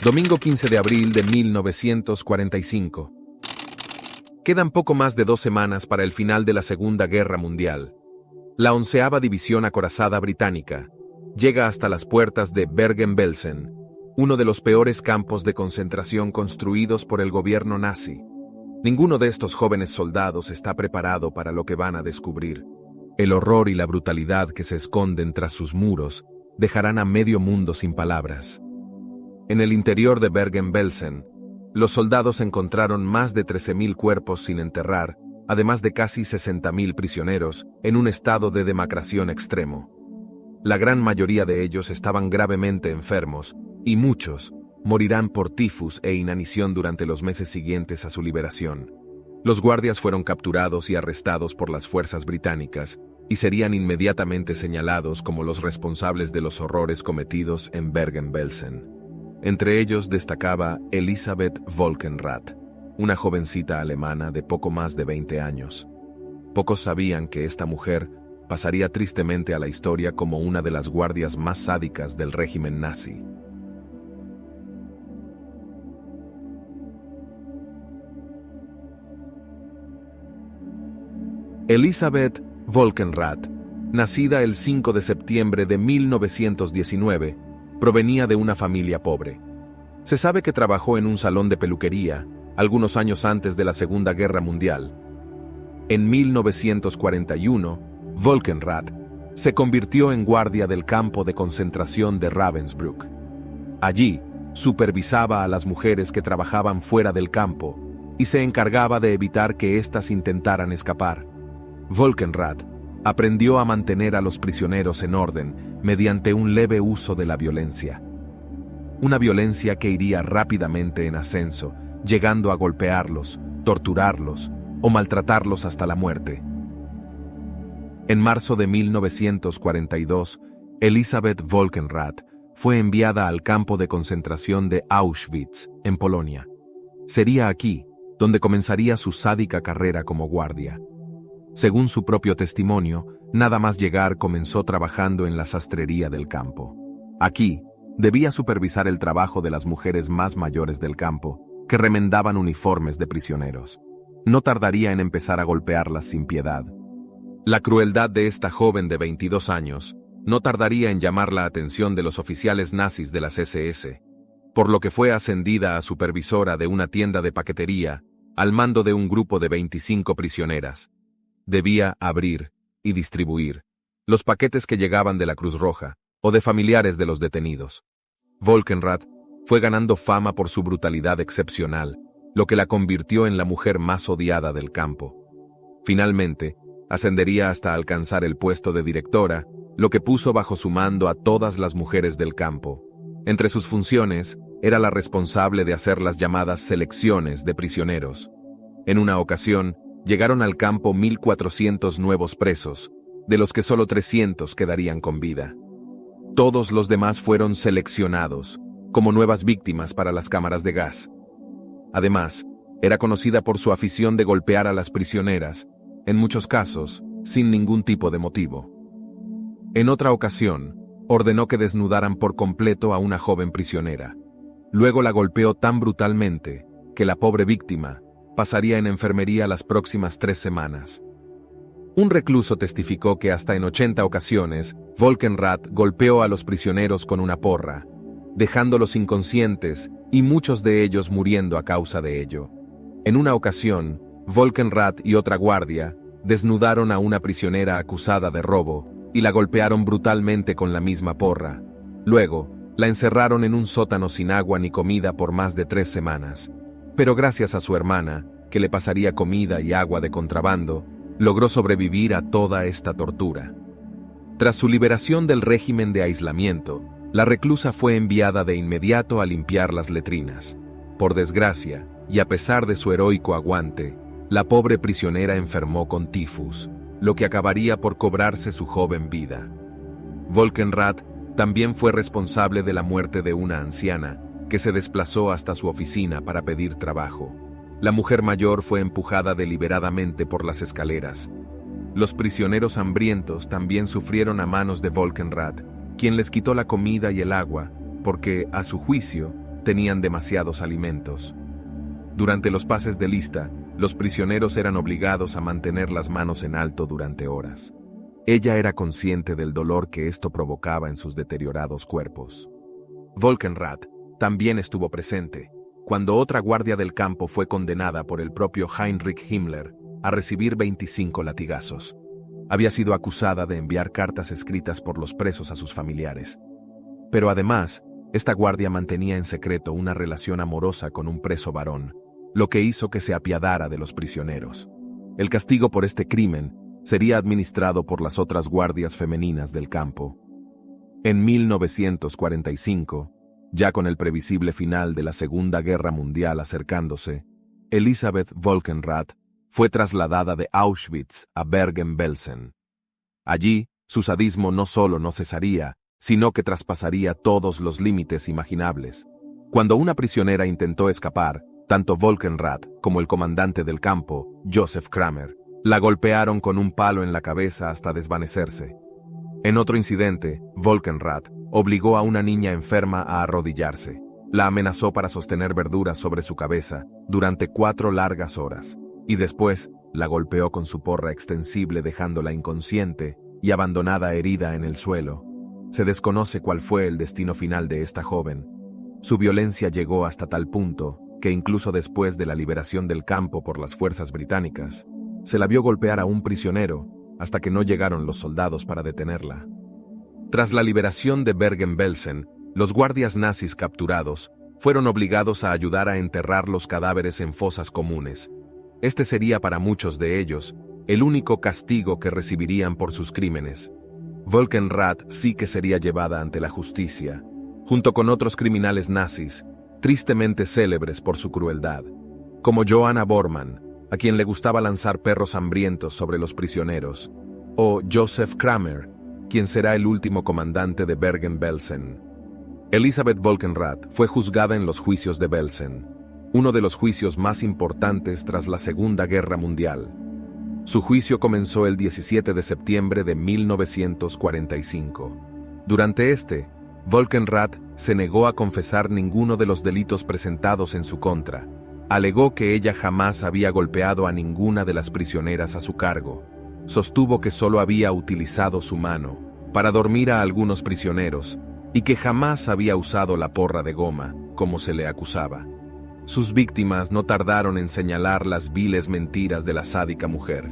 Domingo 15 de abril de 1945. Quedan poco más de 2 semanas para el final de la Segunda Guerra Mundial. La 11ª División Acorazada Británica llega hasta las puertas de Bergen-Belsen, uno de los peores campos de concentración construidos por el gobierno nazi. Ninguno de estos jóvenes soldados está preparado para lo que van a descubrir. El horror y la brutalidad que se esconden tras sus muros dejarán a medio mundo sin palabras. En el interior de Bergen-Belsen, los soldados encontraron más de 13.000 cuerpos sin enterrar, además de casi 60.000 prisioneros en un estado de demacración extremo. La gran mayoría de ellos estaban gravemente enfermos, y muchos morirán por tifus e inanición durante los meses siguientes a su liberación. Los guardias fueron capturados y arrestados por las fuerzas británicas, y serían inmediatamente señalados como los responsables de los horrores cometidos en Bergen-Belsen. Entre ellos destacaba Elisabeth Volkenrath, una jovencita alemana de poco más de 20 años. Pocos sabían que esta mujer pasaría tristemente a la historia como una de las guardias más sádicas del régimen nazi. Elisabeth Volkenrath, nacida el 5 de septiembre de 1919, provenía de una familia pobre. Se sabe que trabajó en un salón de peluquería algunos años antes de la Segunda Guerra Mundial. En 1941, Volkenrath se convirtió en guardia del campo de concentración de Ravensbrück. Allí, supervisaba a las mujeres que trabajaban fuera del campo y se encargaba de evitar que éstas intentaran escapar. Volkenrath aprendió a mantener a los prisioneros en orden mediante un leve uso de la violencia. Una violencia que iría rápidamente en ascenso, llegando a golpearlos, torturarlos o maltratarlos hasta la muerte. En marzo de 1942, Elisabeth Volkenrath fue enviada al campo de concentración de Auschwitz, en Polonia. Sería aquí donde comenzaría su sádica carrera como guardia. Según su propio testimonio, nada más llegar comenzó trabajando en la sastrería del campo. Aquí, debía supervisar el trabajo de las mujeres más mayores del campo, que remendaban uniformes de prisioneros. No tardaría en empezar a golpearlas sin piedad. La crueldad de esta joven de 22 años no tardaría en llamar la atención de los oficiales nazis de las SS, por lo que fue ascendida a supervisora de una tienda de paquetería al mando de un grupo de 25 prisioneras. Debía abrir y distribuir los paquetes que llegaban de la Cruz Roja o de familiares de los detenidos. Volkenrath fue ganando fama por su brutalidad excepcional, lo que la convirtió en la mujer más odiada del campo. Finalmente, ascendería hasta alcanzar el puesto de directora, lo que puso bajo su mando a todas las mujeres del campo. Entre sus funciones, era la responsable de hacer las llamadas selecciones de prisioneros. En una ocasión, llegaron al campo 1.400 nuevos presos, de los que solo 300 quedarían con vida. Todos los demás fueron seleccionados, como nuevas víctimas para las cámaras de gas. Además, era conocida por su afición de golpear a las prisioneras, en muchos casos, sin ningún tipo de motivo. En otra ocasión, ordenó que desnudaran por completo a una joven prisionera. Luego la golpeó tan brutalmente que la pobre víctima pasaría en enfermería las próximas 3 semanas. Un recluso testificó que hasta en 80 ocasiones, Volkenrath golpeó a los prisioneros con una porra, dejándolos inconscientes y muchos de ellos muriendo a causa de ello. En una ocasión, Volkenrath y otra guardia desnudaron a una prisionera acusada de robo y la golpearon brutalmente con la misma porra. Luego, la encerraron en un sótano sin agua ni comida por más de 3 semanas. Pero gracias a su hermana, que le pasaría comida y agua de contrabando, logró sobrevivir a toda esta tortura. Tras su liberación del régimen de aislamiento, la reclusa fue enviada de inmediato a limpiar las letrinas. Por desgracia, y a pesar de su heroico aguante, la pobre prisionera enfermó con tifus, lo que acabaría por cobrarse su joven vida. Volkenrath también fue responsable de la muerte de una anciana, que se desplazó hasta su oficina para pedir trabajo. La mujer mayor fue empujada deliberadamente por las escaleras. Los prisioneros hambrientos también sufrieron a manos de Volkenrath, quien les quitó la comida y el agua, porque, a su juicio, tenían demasiados alimentos. Durante los pases de lista, los prisioneros eran obligados a mantener las manos en alto durante horas. Ella era consciente del dolor que esto provocaba en sus deteriorados cuerpos. Volkenrath también estuvo presente cuando otra guardia del campo fue condenada por el propio Heinrich Himmler a recibir 25 latigazos. Había sido acusada de enviar cartas escritas por los presos a sus familiares. Pero además, esta guardia mantenía en secreto una relación amorosa con un preso varón, lo que hizo que se apiadara de los prisioneros. El castigo por este crimen sería administrado por las otras guardias femeninas del campo. En 1945, ya con el previsible final de la Segunda Guerra Mundial acercándose, Elisabeth Volkenrath fue trasladada de Auschwitz a Bergen-Belsen. Allí, su sadismo no solo no cesaría, sino que traspasaría todos los límites imaginables. Cuando una prisionera intentó escapar, tanto Volkenrath como el comandante del campo, Joseph Kramer, la golpearon con un palo en la cabeza hasta desvanecerse. En otro incidente, Volkenrath obligó a una niña enferma a arrodillarse. La amenazó para sostener verduras sobre su cabeza durante 4 largas horas, y después la golpeó con su porra extensible dejándola inconsciente y abandonada herida en el suelo. Se desconoce cuál fue el destino final de esta joven. Su violencia llegó hasta tal punto que incluso después de la liberación del campo por las fuerzas británicas, se la vio golpear a un prisionero hasta que no llegaron los soldados para detenerla. Tras la liberación de Bergen-Belsen, los guardias nazis capturados fueron obligados a ayudar a enterrar los cadáveres en fosas comunes. Este sería para muchos de ellos el único castigo que recibirían por sus crímenes. Volkenrath sí que sería llevada ante la justicia, junto con otros criminales nazis, tristemente célebres por su crueldad, como Johanna Bormann, a quien le gustaba lanzar perros hambrientos sobre los prisioneros, o Joseph Kramer, quien será el último comandante de Bergen-Belsen. Elisabeth Volkenrath fue juzgada en los juicios de Belsen, uno de los juicios más importantes tras la Segunda Guerra Mundial. Su juicio comenzó el 17 de septiembre de 1945. Durante este, Volkenrath se negó a confesar ninguno de los delitos presentados en su contra. Alegó que ella jamás había golpeado a ninguna de las prisioneras a su cargo. Sostuvo que solo había utilizado su mano para dormir a algunos prisioneros y que jamás había usado la porra de goma, como se le acusaba. Sus víctimas no tardaron en señalar las viles mentiras de la sádica mujer.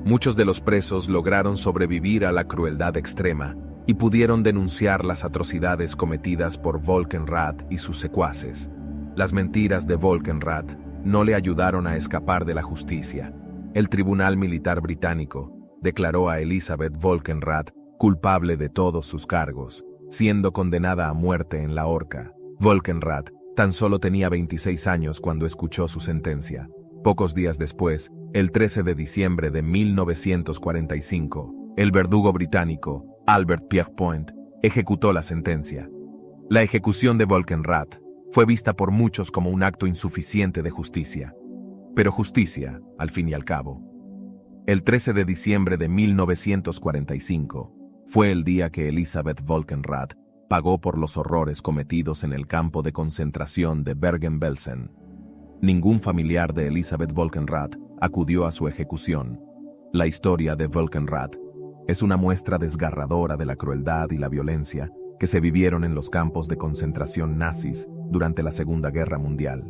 Muchos de los presos lograron sobrevivir a la crueldad extrema y pudieron denunciar las atrocidades cometidas por Volkenrath y sus secuaces. Las mentiras de Volkenrath no le ayudaron a escapar de la justicia. El Tribunal Militar Británico declaró a Elisabeth Volkenrath culpable de todos sus cargos, siendo condenada a muerte en la horca. Volkenrath tan solo tenía 26 años cuando escuchó su sentencia. Pocos días después, el 13 de diciembre de 1945, el verdugo británico, Albert Pierrepoint, ejecutó la sentencia. La ejecución de Volkenrath fue vista por muchos como un acto insuficiente de justicia. Pero justicia, al fin y al cabo. El 13 de diciembre de 1945 fue el día que Elisabeth Volkenrath pagó por los horrores cometidos en el campo de concentración de Bergen-Belsen. Ningún familiar de Elisabeth Volkenrath acudió a su ejecución. La historia de Volkenrath es una muestra desgarradora de la crueldad y la violencia que se vivieron en los campos de concentración nazis durante la Segunda Guerra Mundial.